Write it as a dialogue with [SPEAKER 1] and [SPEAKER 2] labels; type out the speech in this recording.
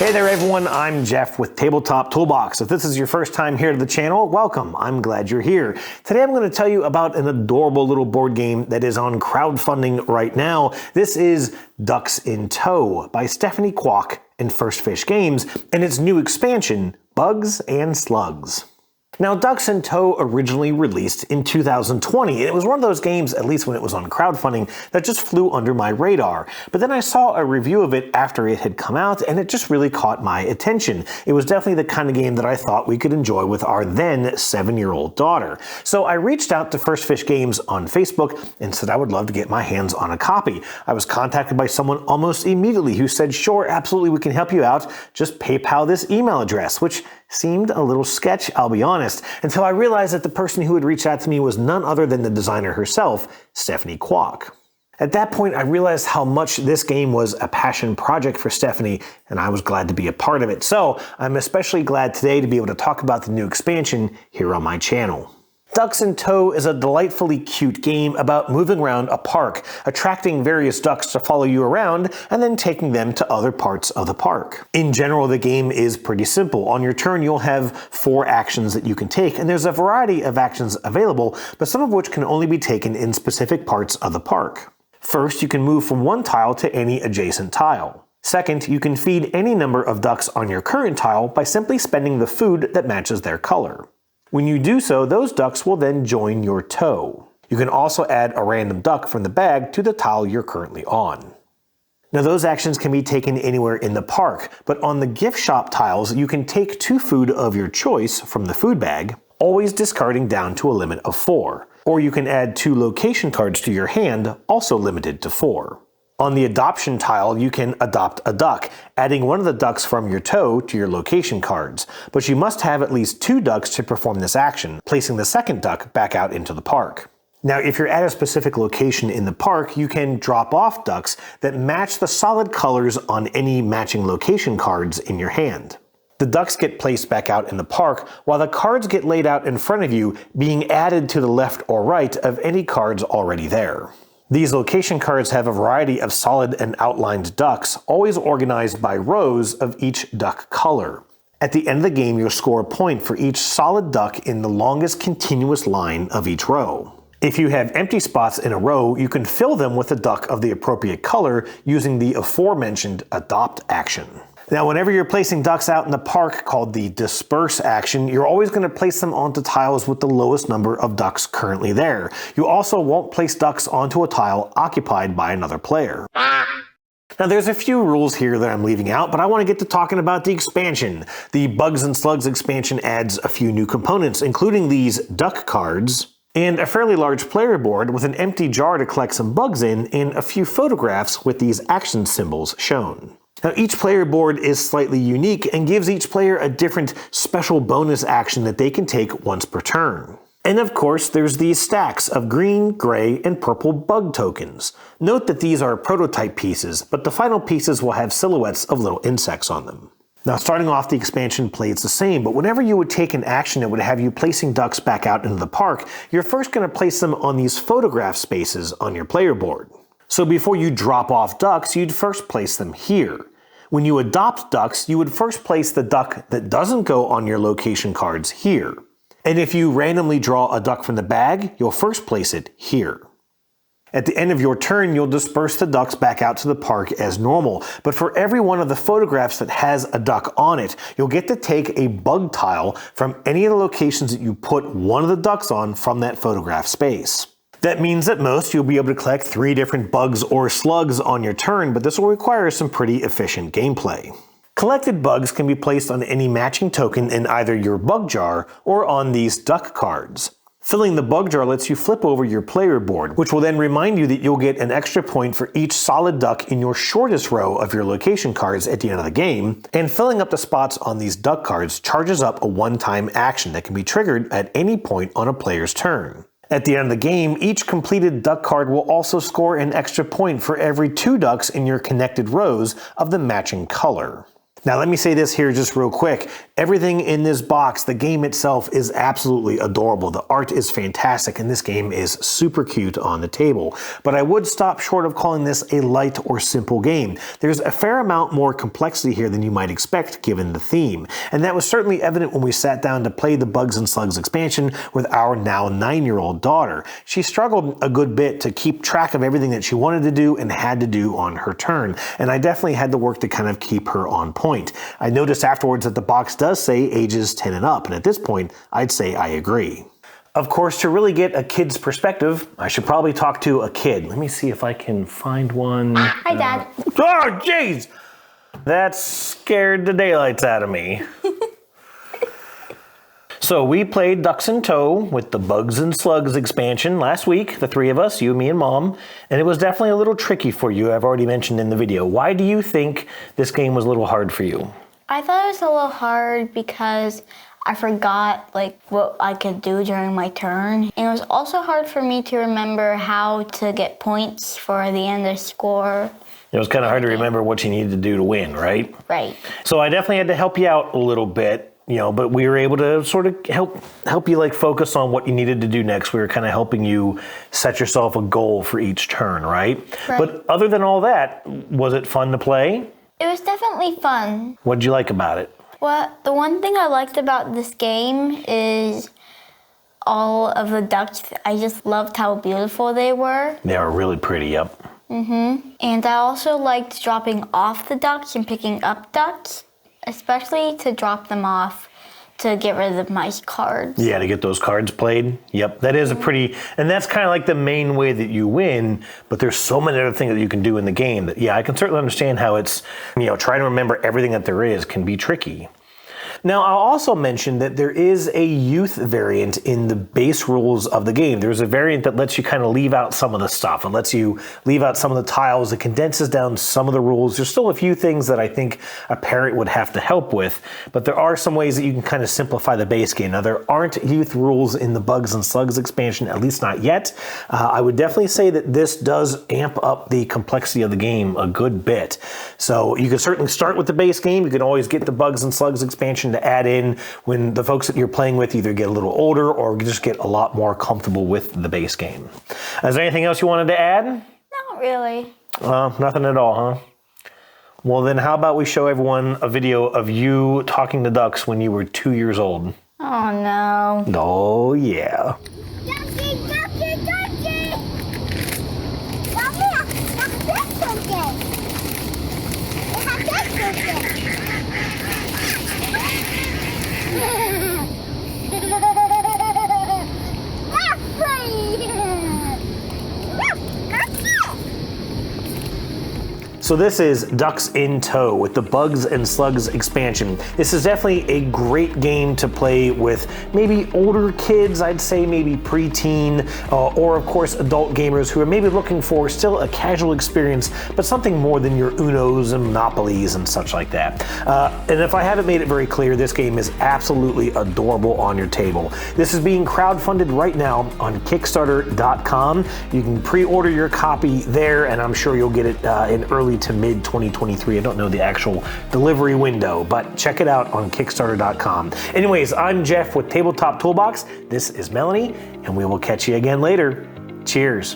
[SPEAKER 1] Hey there everyone, I'm Jeff with Tabletop Toolbox. If this is your first time here to the channel, welcome. I'm glad you're here. Today I'm going to tell you about an adorable little board game that is on crowdfunding right now. This is Ducks in Tow by Stephanie Kwok and First Fish Games and its new expansion, Bugs and Slugs. Now, Ducks in Tow originally released in 2020, and it was one of those games, at least when it was on crowdfunding, that just flew under my radar. But then I saw a review of it after it had come out, and it just really caught my attention. It was definitely the kind of game that I thought we could enjoy with our then 7-year-old daughter. So I reached out to First Fish Games on Facebook and said I would love to get my hands on a copy. I was contacted by someone almost immediately who said, sure, absolutely, we can help you out. Just PayPal this email address, which seemed a little sketch, I'll be honest, until I realized that the person who had reached out to me was none other than the designer herself, Stephanie Kwok. At that point, I realized how much this game was a passion project for Stephanie, and I was glad to be a part of it. So I'm especially glad today to be able to talk about the new expansion here on my channel. Ducks in Tow is a delightfully cute game about moving around a park, attracting various ducks to follow you around, and then taking them to other parts of the park. In general, the game is pretty simple. On your turn, you'll have 4 actions that you can take, and there's a variety of actions available, but some of which can only be taken in specific parts of the park. First, you can move from one tile to any adjacent tile. Second, you can feed any number of ducks on your current tile by simply spending the food that matches their color. When you do so, those ducks will then join your tow. You can also add a random duck from the bag to the tile you're currently on. Now those actions can be taken anywhere in the park, but on the gift shop tiles you can take 2 food of your choice from the food bag, always discarding down to a limit of 4. Or you can add 2 location cards to your hand, also limited to 4. On the adoption tile, you can adopt a duck, adding one of the ducks from your tow to your location cards. But you must have at least 2 ducks to perform this action, placing the second duck back out into the park. Now, if you're at a specific location in the park, you can drop off ducks that match the solid colors on any matching location cards in your hand. The ducks get placed back out in the park, while the cards get laid out in front of you, being added to the left or right of any cards already there. These location cards have a variety of solid and outlined ducks, always organized by rows of each duck color. At the end of the game, you'll score a point for each solid duck in the longest continuous line of each row. If you have empty spots in a row, you can fill them with a duck of the appropriate color using the aforementioned adopt action. Now, whenever you're placing ducks out in the park, called the disperse action, you're always going to place them onto tiles with the lowest number of ducks currently there. You also won't place ducks onto a tile occupied by another player. Now there's a few rules here that I'm leaving out, but I want to get to talking about the expansion. The Bugs and Slugs expansion adds a few new components, including these duck cards, and a fairly large player board with an empty jar to collect some bugs in, and a few photographs with these action symbols shown. Now each player board is slightly unique and gives each player a different special bonus action that they can take once per turn. And of course, there's these stacks of green, gray, and purple bug tokens. Note that these are prototype pieces, but the final pieces will have silhouettes of little insects on them. Now starting off, the expansion plays the same, but whenever you would take an action that would have you placing ducks back out into the park, you're first going to place them on these photograph spaces on your player board. So before you drop off ducks, you'd first place them here. When you adopt ducks, you would first place the duck that doesn't go on your location cards here. And if you randomly draw a duck from the bag, you'll first place it here. At the end of your turn, you'll disperse the ducks back out to the park as normal, but for every one of the photographs that has a duck on it, you'll get to take a bug tile from any of the locations that you put one of the ducks on from that photograph space. That means at most you'll be able to collect 3 different bugs or slugs on your turn, but this will require some pretty efficient gameplay. Collected bugs can be placed on any matching token in either your bug jar or on these duck cards. Filling the bug jar lets you flip over your player board, which will then remind you that you'll get an extra point for each solid duck in your shortest row of your location cards at the end of the game, and filling up the spots on these duck cards charges up a one-time action that can be triggered at any point on a player's turn. At the end of the game, each completed duck card will also score an extra point for every 2 ducks in your connected rows of the matching color. Now let me say this here just real quick. Everything in this box, the game itself is absolutely adorable. The art is fantastic and this game is super cute on the table. But I would stop short of calling this a light or simple game. There's a fair amount more complexity here than you might expect given the theme. And that was certainly evident when we sat down to play the Bugs and Slugs expansion with our now 9-year-old daughter. She struggled a good bit to keep track of everything that she wanted to do and had to do on her turn. And I definitely had to work to kind of keep her on point. I noticed afterwards that the box does say ages 10 and up, and at this point, I'd say I agree. Of course, to really get a kid's perspective, I should probably talk to a kid. Let me see if I can find one.
[SPEAKER 2] Hi, Dad.
[SPEAKER 1] Oh, jeez! That scared the daylights out of me. So we played Ducks in Tow with the Bugs and Slugs expansion last week, the three of us, you, me, and Mom, and it was definitely a little tricky for you, I've already mentioned in the video. Why do you think this game was a little hard for you?
[SPEAKER 2] I thought it was a little hard because I forgot what I could do during my turn. And it was also hard for me to remember how to get points for the end of the score.
[SPEAKER 1] It was kind of hard to remember what you needed to do to win, right?
[SPEAKER 2] Right.
[SPEAKER 1] So I definitely had to help you out a little bit. But we were able to sort of help you focus on what you needed to do next. We were kind of helping you set yourself a goal for each turn, right? But other than all that, was it fun to play?
[SPEAKER 2] It was definitely fun.
[SPEAKER 1] What did you like about it?
[SPEAKER 2] Well, the one thing I liked about this game is all of the ducks. I just loved how beautiful they were.
[SPEAKER 1] They were really pretty, yep.
[SPEAKER 2] And I also liked dropping off the ducks and picking up ducks. Especially to drop them off to get rid of my cards.
[SPEAKER 1] Yeah, to get those cards played. Yep, that is a pretty, and that's kind of like the main way that you win, but there's so many other things that you can do in the game that, yeah, I can certainly understand how it's, trying to remember everything that there is can be tricky. Now, I'll also mention that there is a youth variant in the base rules of the game. There's a variant that lets you kind of leave out some of the stuff. It lets you leave out some of the tiles. It condenses down some of the rules. There's still a few things that I think a parent would have to help with, but there are some ways that you can kind of simplify the base game. Now, there aren't youth rules in the Bugs and Slugs expansion, at least not yet. I would definitely say that this does amp up the complexity of the game a good bit. So you can certainly start with the base game. You can always get the Bugs and Slugs expansion to add in when the folks that you're playing with either get a little older or just get a lot more comfortable with the base game. Is there anything else you wanted to add?
[SPEAKER 2] Not really.
[SPEAKER 1] Nothing at all, huh? Well then how about we show everyone a video of you talking to ducks when you were 2 years old?
[SPEAKER 2] Oh no.
[SPEAKER 1] Oh yeah.
[SPEAKER 3] Ducky, ducky, ducky! Come here, that's this cookie. It's a this cookie.
[SPEAKER 1] So this is Ducks in Tow with the Bugs and Slugs expansion. This is definitely a great game to play with maybe older kids, I'd say maybe preteen, or of course adult gamers who are maybe looking for still a casual experience, but something more than your Unos and Monopolies and such like that. And if I haven't made it very clear, this game is absolutely adorable on your table. This is being crowdfunded right now on Kickstarter.com. You can pre-order your copy there, and I'm sure you'll get it in early to mid 2023. I don't know the actual delivery window, but check it out on Kickstarter.com. Anyways, I'm Jeff with Tabletop Toolbox. This is Melanie, and we will catch you again later. Cheers.